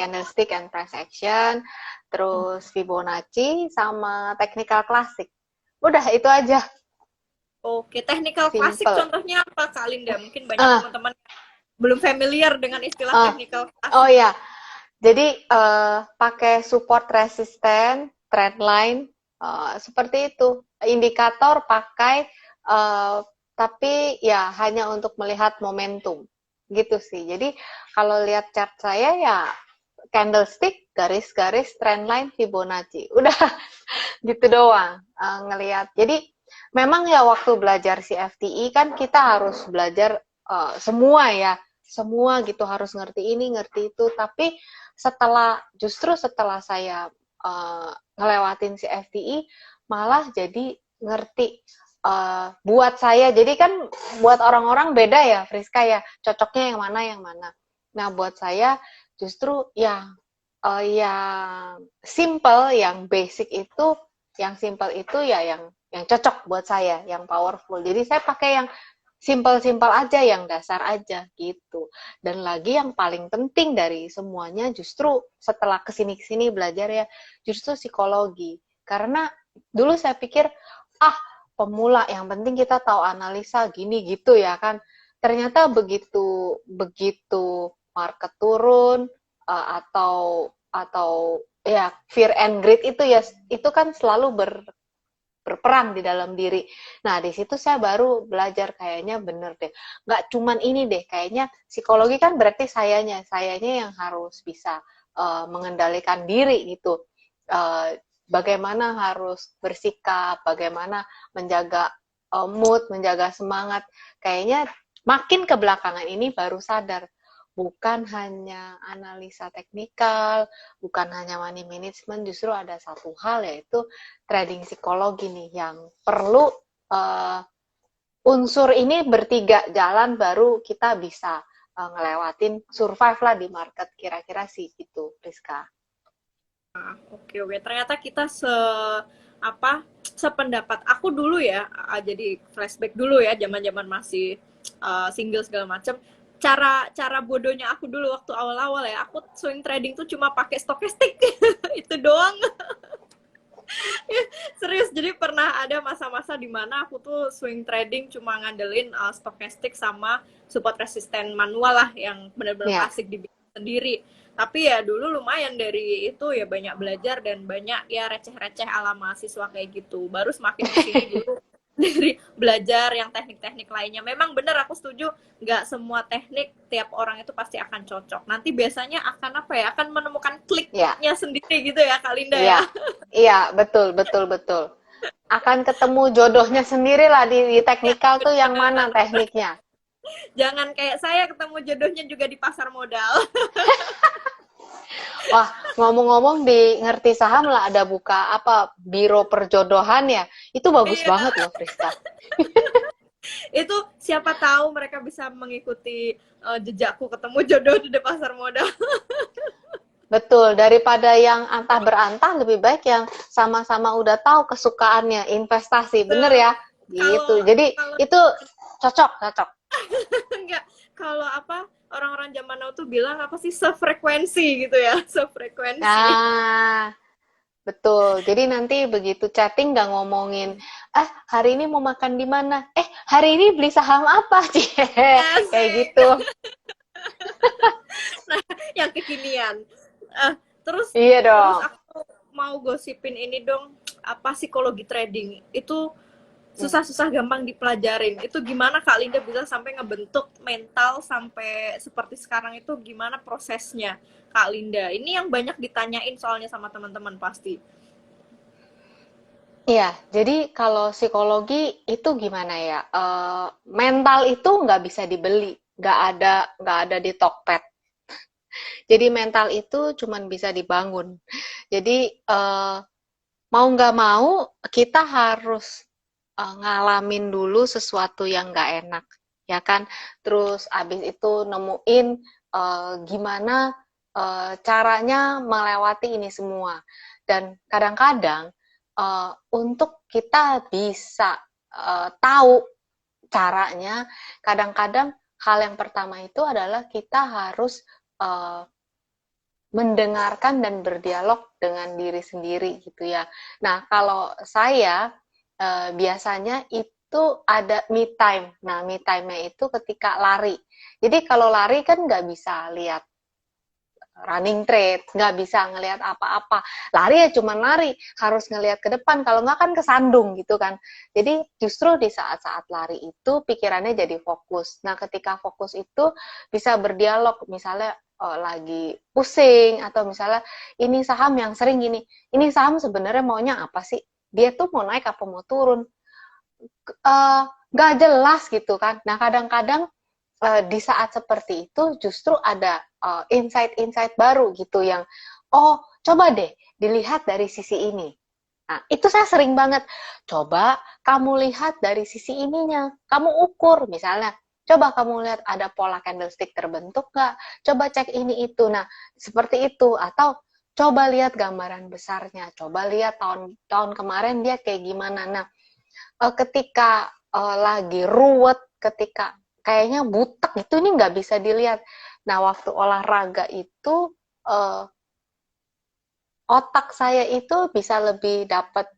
and price action, terus Fibonacci sama technical classic, udah itu aja, Oke, technical klasik simple. contohnya apa Kak Linda? Mungkin banyak ah teman-teman belum familiar dengan istilah ah technical oh klasik. ya, Jadi pakai support resisten, trendline, seperti itu. Indikator pakai, tapi ya hanya untuk melihat momentum, gitu sih. Jadi kalau lihat chart saya ya candlestick, garis-garis, trendline, Fibonacci. Udah gitu doang ngelihat. Jadi memang ya waktu belajar CFTI kan kita harus belajar semua ya, semua gitu harus ngerti ini, ngerti itu. Tapi justru setelah saya ngelewatin CFTI, malah jadi ngerti buat saya. Jadi kan buat orang-orang beda ya, Friska ya, cocoknya yang mana. Nah buat saya justru yang simple, yang basic itu, yang simple itu ya yang cocok buat saya, yang powerful. Jadi saya pakai yang simple-simple aja, yang dasar aja gitu. Dan lagi yang paling penting dari semuanya justru setelah kesini-kesini belajar ya, justru psikologi. Karena dulu saya pikir, pemula, yang penting kita tahu analisa gini gitu ya kan. Ternyata begitu begitu market turun atau ya fear and greed itu kan selalu berperang di dalam diri. Nah, di situ saya baru belajar kayaknya bener deh. Nggak cuman ini deh, kayaknya psikologi kan berarti sayanya yang harus bisa mengendalikan diri gitu. Bagaimana harus bersikap, bagaimana menjaga mood, menjaga semangat. Kayaknya makin ke belakangan ini baru sadar, bukan hanya analisa teknikal, bukan hanya money management, justru ada satu hal yaitu trading psikologi nih yang perlu unsur ini bertiga jalan baru kita bisa ngelewatin survive lah di market, kira-kira sih itu, Rizka. Oke, ternyata kita sependapat. Aku dulu ya, jadi flashback dulu ya, zaman-zaman masih single segala macam. Cara bodohnya aku dulu waktu awal-awal ya, aku swing trading tuh cuma pakai stokastik. Itu doang. Serius, jadi pernah ada masa-masa di mana aku tuh swing trading cuma ngandelin stokastik sama support resisten manual lah, yang benar-benar klasik dibikin sendiri. Tapi ya dulu lumayan dari itu ya, banyak belajar dan banyak ya receh-receh ala mahasiswa kayak gitu. Baru semakin kesini dulu dari belajar yang teknik-teknik lainnya. Memang bener, aku setuju, nggak semua teknik tiap orang itu pasti akan cocok. Nanti biasanya akan akan menemukan kliknya sendiri gitu ya, Kak Linda ya. Iya, betul. Akan ketemu jodohnya sendiri lah di teknikal tuh yang mana tekniknya. Jangan kayak saya ketemu jodohnya juga di pasar modal. Wah, ngomong-ngomong di ngerti saham lah ada buka biro perjodohan ya. Itu bagus banget loh, Friska. Itu siapa tahu mereka bisa mengikuti jejakku ketemu jodoh di pasar modal. Betul, daripada yang antah berantah lebih baik yang sama-sama udah tahu kesukaannya, investasi, bener ya? Gitu. Jadi itu cocok. Enggak, kalau orang-orang zaman now tuh bilang sefrekuensi gitu ya, sefrekuensi. Nah, betul. Jadi nanti begitu chatting nggak ngomongin, hari ini mau makan di mana? Hari ini beli saham apa? Kayak gitu. Nah, yang kekinian. Terus Iya dong. Terus aku mau gosipin ini dong, psikologi trading. Itu susah-susah gampang dipelajarin. Itu gimana Kak Linda bisa sampai ngebentuk mental sampai seperti sekarang, itu gimana prosesnya Kak Linda? Ini yang banyak ditanyain soalnya sama teman-teman pasti. Iya, jadi kalau psikologi itu gimana ya? Mental itu nggak bisa dibeli, nggak ada di Tokped. Jadi mental itu cuman bisa dibangun. Jadi mau nggak mau kita harus ngalamin dulu sesuatu yang nggak enak, ya kan? Terus abis itu nemuin gimana caranya melewati ini semua. Dan kadang-kadang untuk kita bisa tahu caranya, kadang-kadang hal yang pertama itu adalah kita harus mendengarkan dan berdialog dengan diri sendiri gitu ya. Nah, kalau saya biasanya itu ada me time. Nah, me time-nya itu ketika lari. Jadi kalau lari kan nggak bisa lihat running trade, nggak bisa ngelihat apa-apa. Lari ya cuma lari, harus ngelihat ke depan, kalau nggak kan kesandung gitu kan. Jadi justru di saat-saat lari itu pikirannya jadi fokus. Nah ketika fokus itu bisa berdialog, misalnya lagi pusing, atau misalnya ini saham yang sering gini, ini saham sebenarnya maunya apa sih? Dia tuh mau naik apa mau turun? Nggak jelas gitu kan. Nah kadang-kadang di saat seperti itu justru ada insight-insight baru gitu yang oh coba deh dilihat dari sisi ini. Nah itu saya sering banget, coba kamu lihat dari sisi ininya, kamu ukur misalnya, coba kamu lihat ada pola candlestick terbentuk nggak, coba cek ini itu. Nah seperti itu, atau coba lihat gambaran besarnya, coba lihat tahun kemarin dia kayak gimana. Nah ketika lagi ruwet, ketika kayaknya butek itu, ini nggak bisa dilihat. Nah waktu olahraga itu otak saya itu bisa lebih dapat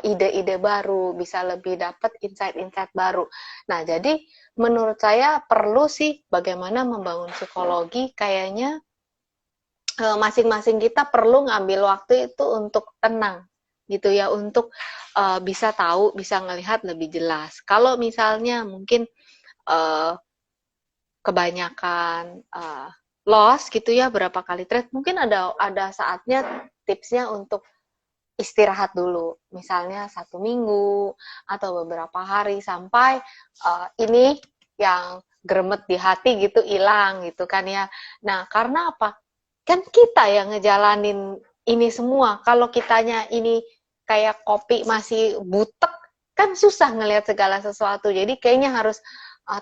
ide-ide baru, bisa lebih dapat insight-insight baru. Nah jadi menurut saya perlu sih bagaimana membangun psikologi, kayaknya masing-masing kita perlu ngambil waktu itu untuk tenang gitu ya, untuk bisa tahu, bisa ngelihat lebih jelas. Kalau misalnya mungkin kebanyakan loss gitu ya, berapa kali trade, mungkin ada saatnya tipsnya untuk istirahat dulu, misalnya 1 minggu atau beberapa hari sampai ini yang gremet di hati gitu hilang gitu kan ya. Nah karena apa? Kan kita yang ngejalanin ini semua. Kalau kitanya ini kayak kopi masih butek, kan susah ngelihat segala sesuatu. Jadi kayaknya harus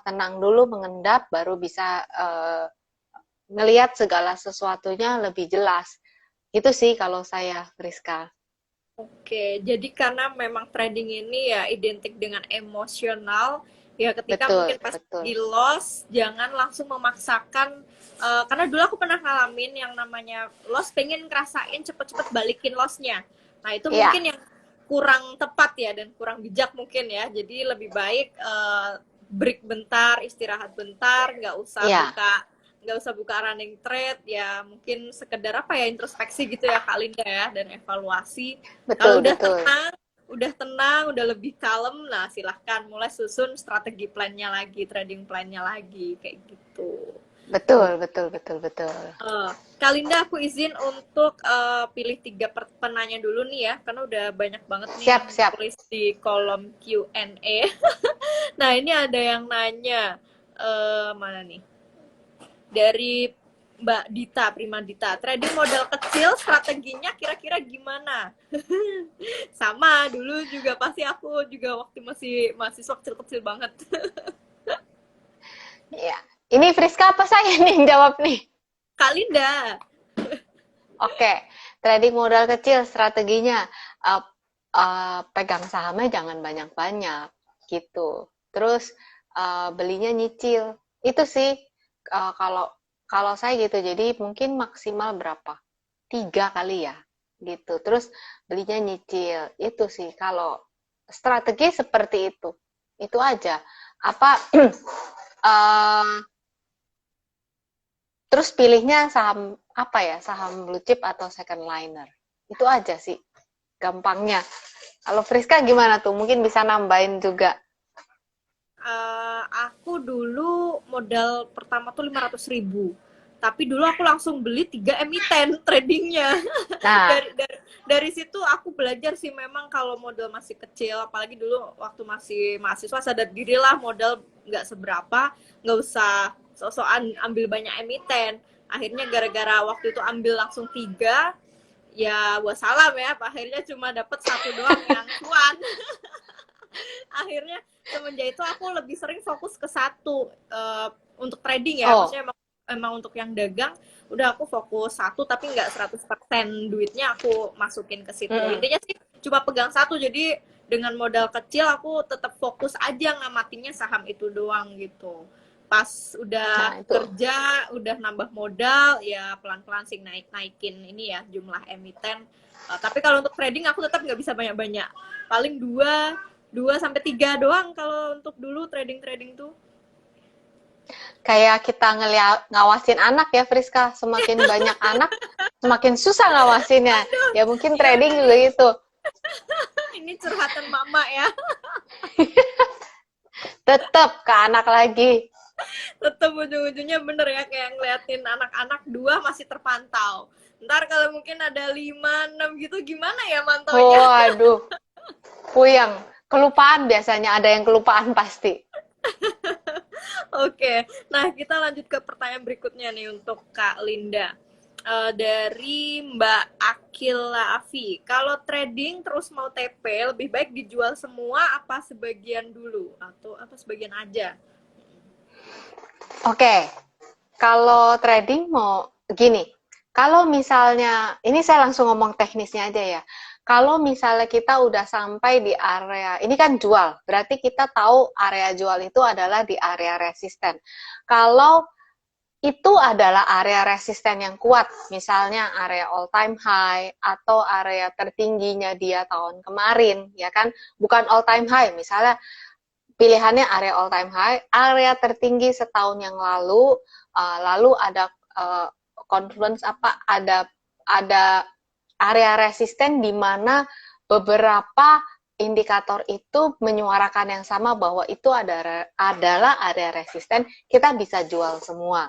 tenang dulu, mengendap, baru bisa ngelihat segala sesuatunya lebih jelas. Itu sih kalau saya, Rizka. Oke, jadi karena memang trading ini ya identik dengan emosional, ya ketika Betul, mungkin pas betul. di loss, jangan langsung memaksakan, karena dulu aku pernah ngalamin yang namanya loss, pengen ngerasain cepet-cepet balikin lossnya. Nah itu Iya, mungkin yang kurang tepat ya, dan kurang bijak mungkin ya, jadi lebih baik break bentar, istirahat bentar, iya, nggak usah buka running trade ya, mungkin sekedar apa ya, introspeksi gitu ya Kak Linda ya, dan evaluasi. Kalau betul, betul. udah tenang, udah lebih kalem, nah silahkan mulai susun strategi plannya lagi, trading plannya lagi, kayak gitu. Betul, betul, betul, betul. Kak Linda, aku izin untuk pilih 3 penanya dulu nih ya, karena udah banyak banget nih yang Siap, siap. tulis di kolom Q&A. Nah ini ada yang nanya, mana nih? Dari Mbak Dita, Prima Dita, trading modal kecil strateginya kira-kira gimana? Sama, dulu juga pasti aku juga waktu masih mahasiswa kecil-kecil banget. Iya. Ini Friska apa saya nih yang jawab nih? Kak Linda. Oke, trading modal kecil strateginya pegang sahamnya jangan banyak-banyak gitu. Terus belinya nyicil. Itu sih kalau kalau saya gitu. Jadi mungkin maksimal berapa? 3 kali ya gitu. Terus belinya nyicil. Itu sih kalau strategi seperti itu. Itu aja. Apa terus pilihnya saham apa ya? Saham blue chip atau second liner. Itu aja sih gampangnya. Kalau Friska gimana tuh? Mungkin bisa nambahin juga. Aku dulu modal pertama tuh 500.000. Tapi dulu aku langsung beli 3 emiten tradingnya. Nah, dari situ aku belajar sih, memang kalau modal masih kecil, apalagi dulu waktu masih mahasiswa, sadar diri lah modal nggak seberapa, nggak usah sok-sokan ambil banyak emiten. Akhirnya gara-gara waktu itu ambil langsung 3, ya wassalam ya, akhirnya cuma dapat 1 doang yang cuan. Akhirnya semenjak itu aku lebih sering fokus ke satu, untuk trading ya, oh, maksudnya emang untuk yang dagang udah aku fokus satu, tapi nggak 100% duitnya aku masukin ke situ. mm-mm. Intinya sih cuma pegang satu, jadi dengan modal kecil aku tetap fokus aja ngamatinnya saham itu doang gitu. Pas Nah udah itu. kerja, udah nambah modal, ya pelan-pelan sih naikin ini ya jumlah emiten. Tapi kalau untuk trading aku tetap nggak bisa banyak-banyak, paling 2 sampai 3 doang kalau untuk dulu trading tuh. Kayak kita ngawasin anak ya, Friska. Semakin banyak anak, semakin susah ngawasinnya. Ya mungkin Iya trading bener, juga gitu. ini curhatan mama ya. Tetap ke anak lagi. Tetep ujung-ujungnya bener ya, kayak ngeliatin anak-anak dua masih terpantau. Ntar kalau mungkin ada 5 6 gitu gimana ya mantaunya? Oh, aduh, puyeng. Kelupaan biasanya, ada yang kelupaan pasti. Oke, nah kita lanjut ke pertanyaan berikutnya nih untuk Kak Linda. Dari Mbak Akila Afi, kalau trading terus mau TP, lebih baik dijual semua apa sebagian dulu? Atau apa sebagian aja? Oke, kalau trading mau gini, kalau misalnya, ini saya langsung ngomong teknisnya aja ya. Kalau misalnya kita udah sampai di area, ini kan jual, berarti kita tahu area jual itu adalah di area resisten. Kalau itu adalah area resisten yang kuat, misalnya area all time high atau area tertingginya dia tahun kemarin, ya kan? Bukan all time high, misalnya pilihannya area all time high, area tertinggi setahun yang lalu, lalu ada confluence apa, ada area resisten di mana beberapa indikator itu menyuarakan yang sama bahwa itu adalah area resisten, kita bisa jual semua.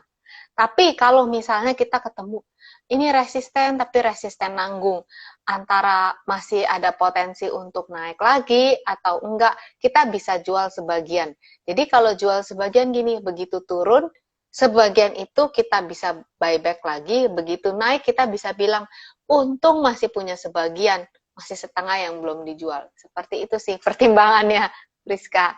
Tapi kalau misalnya kita ketemu ini resisten tapi resisten nanggung, antara masih ada potensi untuk naik lagi atau enggak, kita bisa jual sebagian. Jadi kalau jual sebagian gini, begitu turun, sebagian itu kita bisa buyback lagi, begitu naik kita bisa bilang, untung masih punya sebagian, masih setengah yang belum dijual. Seperti itu sih pertimbangannya, Rizka.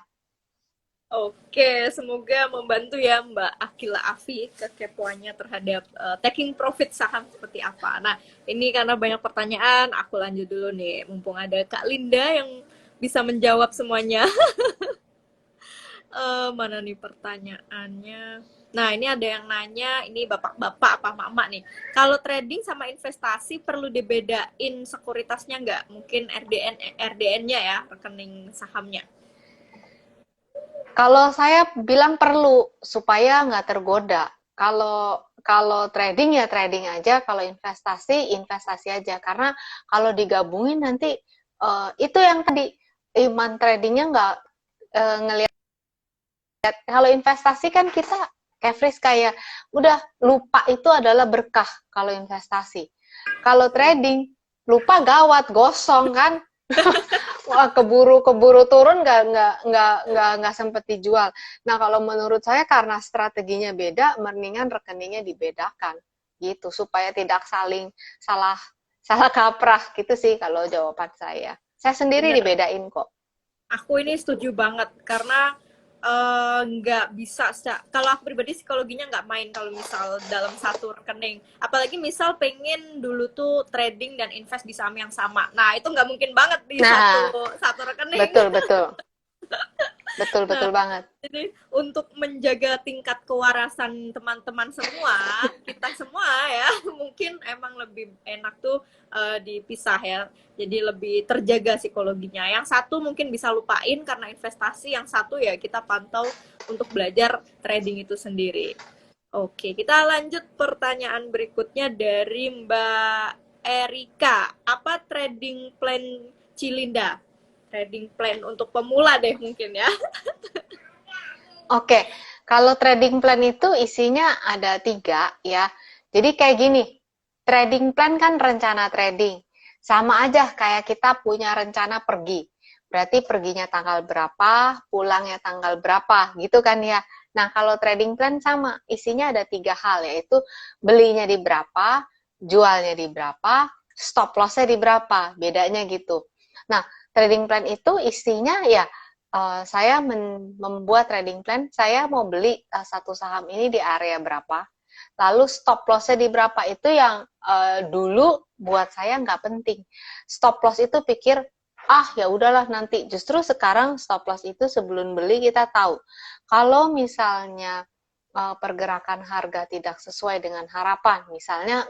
Oke, semoga membantu ya Mbak Akila Afi kekepoannya terhadap taking profit saham seperti apa. Nah, ini karena banyak pertanyaan, aku lanjut dulu nih. Mumpung ada Kak Linda yang bisa menjawab semuanya. Mana nih pertanyaannya? Nah, ini ada yang nanya, ini bapak-bapak apa mama nih. Kalau trading sama investasi perlu dibedain sekuritasnya nggak? Mungkin RDN-nya ya, rekening sahamnya. Kalau saya bilang perlu supaya nggak tergoda. Kalau kalau trading ya trading aja, kalau investasi investasi aja. Karena kalau digabungin nanti itu yang tadi iman tradingnya nggak ngelihat. Kalau investasi kan kita kayak freeze kayak udah lupa itu adalah berkah kalau investasi. Kalau trading lupa gawat gosong kan. Wah, keburu turun nggak sempet dijual. Nah kalau menurut saya karena strateginya beda, mendingan rekeningnya dibedakan gitu supaya tidak saling salah salah kaprah gitu sih kalau jawaban saya. Saya sendiri Bener. dibedain kok. Aku ini setuju banget karena nggak bisa kalau aku pribadi psikologinya nggak main kalau misal dalam satu rekening, apalagi misal pengen dulu tuh trading dan invest di saham yang sama, nah itu nggak mungkin banget di Nah, satu satu rekening. betul betul betul Nah, betul banget. jadi untuk menjaga tingkat kewarasan teman-teman semua, kita semua ya, mungkin emang lebih enak tuh dipisah ya. Jadi lebih terjaga psikologinya. Yang satu mungkin bisa lupain karena investasi, yang satu ya kita pantau untuk belajar trading itu sendiri. Oke, kita lanjut pertanyaan berikutnya dari Mbak Erika. Apa trading plan Cilinda? Trading plan untuk pemula deh mungkin ya. Oke, kalau trading plan itu isinya ada 3 ya. Jadi kayak gini, trading plan kan rencana trading. Sama aja kayak kita punya rencana pergi. Berarti perginya tanggal berapa, pulangnya tanggal berapa, gitu kan ya. Nah, kalau trading plan sama, isinya ada 3 hal, yaitu belinya di berapa, jualnya di berapa, stop loss-nya di berapa, bedanya gitu. Nah, trading plan itu isinya ya saya membuat trading plan, saya mau beli satu saham ini di area berapa, lalu stop loss-nya di berapa, itu yang dulu buat saya nggak penting. Stop loss itu pikir, ya udahlah nanti. Justru sekarang stop loss itu sebelum beli kita tahu. Kalau misalnya pergerakan harga tidak sesuai dengan harapan, misalnya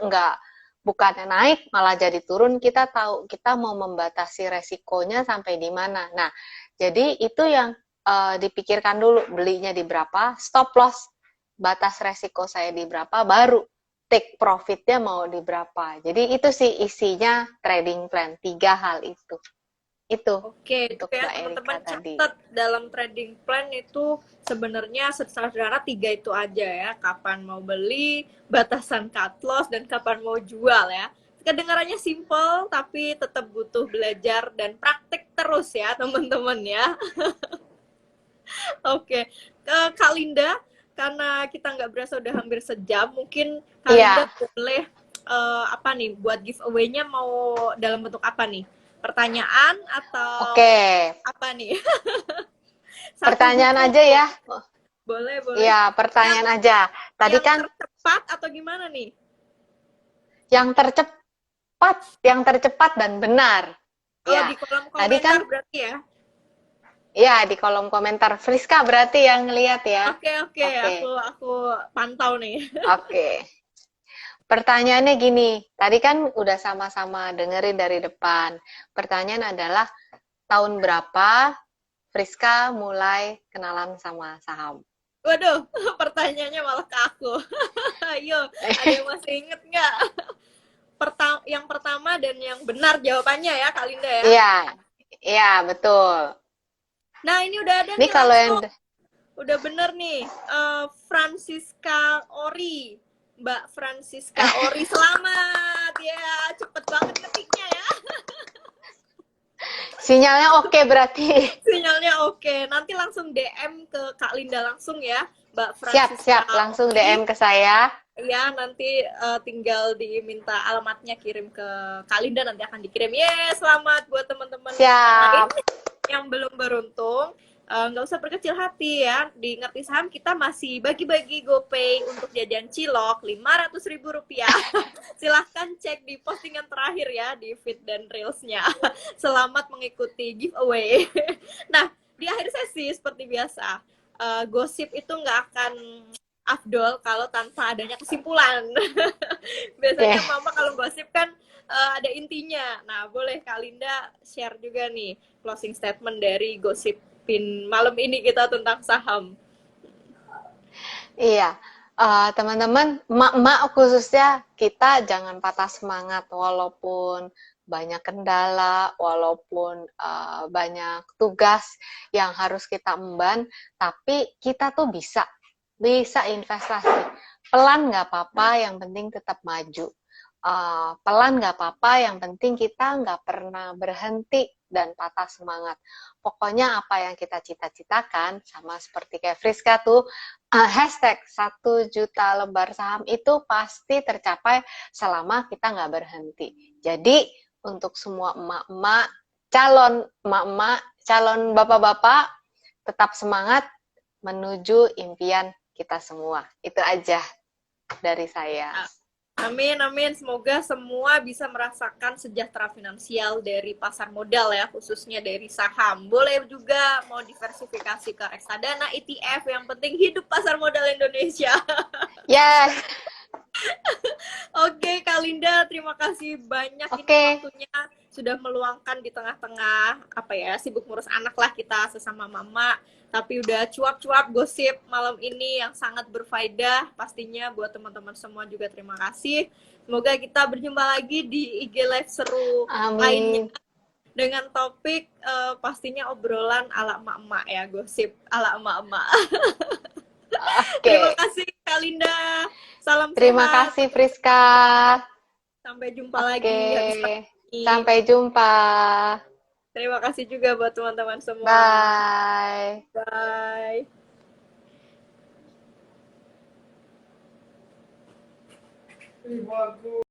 bukannya naik malah jadi turun, kita tahu kita mau membatasi resikonya sampai di mana. Nah, jadi itu yang dipikirkan dulu, belinya di berapa, stop loss batas resiko saya di berapa, baru take profitnya mau di berapa. Jadi itu sih isinya trading plan, 3 hal itu. Itu Oke, itu untuk ya Mbak Erika teman-teman tadi. catat dalam trading plan itu sebenarnya secara 3 itu aja ya. Kapan mau beli, batasan cut loss, dan kapan mau jual ya. Kedengarannya simple, tapi tetap butuh belajar dan praktik terus ya teman-teman ya. Oke, Kak Linda, karena kita nggak berasa udah hampir sejam, mungkin Kak Linda Iya, boleh apa nih buat giveaway-nya mau dalam bentuk apa nih? Pertanyaan atau oke. apa nih? Satu Pertanyaan buku aja ya. boleh boleh. Iya, Yang pertanyaan aja. Tadi yang kan tercepat atau gimana nih? yang tercepat, yang tercepat dan benar. Oh, Ya, di kolom tadi komentar kan berarti ya. ya di kolom komentar. Friska berarti yang lihat ya. Oke oke, Oke, aku pantau nih. oke. Pertanyaannya gini, tadi kan udah sama-sama dengerin dari depan. Pertanyaan adalah tahun berapa Friska mulai kenalan sama saham? Waduh, pertanyaannya malah ke aku. Ayo, ada yang masih inget nggak? Yang pertama dan yang benar jawabannya ya, Kak Linda ya. Iya, iya betul. Nah, ini udah ada Ini nih kalau yang langsung. Udah bener nih. Francisca Ori. Mbak Francisca Ori, selamat. Ya, cepet banget ketiknya ya. sinyalnya oke berarti. Sinyalnya oke. Nanti langsung DM ke Kak Linda langsung ya, Mbak Siap, siap. Francisca Langsung Ori. DM ke saya. Ya, nanti tinggal diminta alamatnya kirim ke Kak Linda, nanti akan dikirim. Selamat buat teman-teman yang lain Siap. yang belum beruntung. Nggak usah berkecil hati ya. Di Ngerti Saham kita masih bagi-bagi GoPay untuk jajan cilok Rp500.000. Silahkan cek di postingan terakhir ya di feed dan reelsnya. Selamat mengikuti giveaway. Nah, di akhir sesi seperti biasa, gosip itu nggak akan afdol kalau tanpa adanya kesimpulan. Biasanya Oke. mama kalau gosip kan ada intinya. Nah, boleh Kak Linda share juga nih closing statement dari gosipin malam ini kita tentang saham. Iya. Teman-teman, emak-emak khususnya kita jangan patah semangat walaupun banyak kendala, walaupun banyak tugas yang harus kita emban, tapi kita tuh bisa investasi. Pelan nggak apa-apa, yang penting tetap maju. Pelan nggak apa-apa, yang penting kita nggak pernah berhenti dan patah semangat. Pokoknya apa yang kita cita-citakan, sama seperti kayak Friska tuh, hashtag 1 juta lembar saham itu pasti tercapai selama kita nggak berhenti. Jadi untuk semua emak-emak, calon emak-emak, calon bapak-bapak, tetap semangat menuju impian kita semua. Itu aja dari saya. Amin, amin. Semoga semua bisa merasakan sejahtera finansial dari pasar modal ya, khususnya dari saham. Boleh juga mau diversifikasi ke reksadana, ETF, yang penting hidup pasar modal Indonesia. Yes. Oke, Kak Linda, terima kasih banyak ini Oke. waktunya sudah meluangkan di tengah-tengah apa ya, sibuk ngurus anak lah kita sesama mama, tapi udah cuap-cuap gosip malam ini yang sangat berfaedah pastinya buat teman-teman semua juga. Terima kasih. Semoga kita berjumpa lagi di IG live seru lainnya Amin. dengan topik pastinya obrolan ala emak-emak ya, gosip ala emak-emak. Terima Oke. kasih Kak Linda. Salam Terima sehat. kasih Friska. Sampai jumpa Oke. lagi habis pagi. Sampai jumpa. Terima kasih juga buat teman-teman semua. Bye. Bye.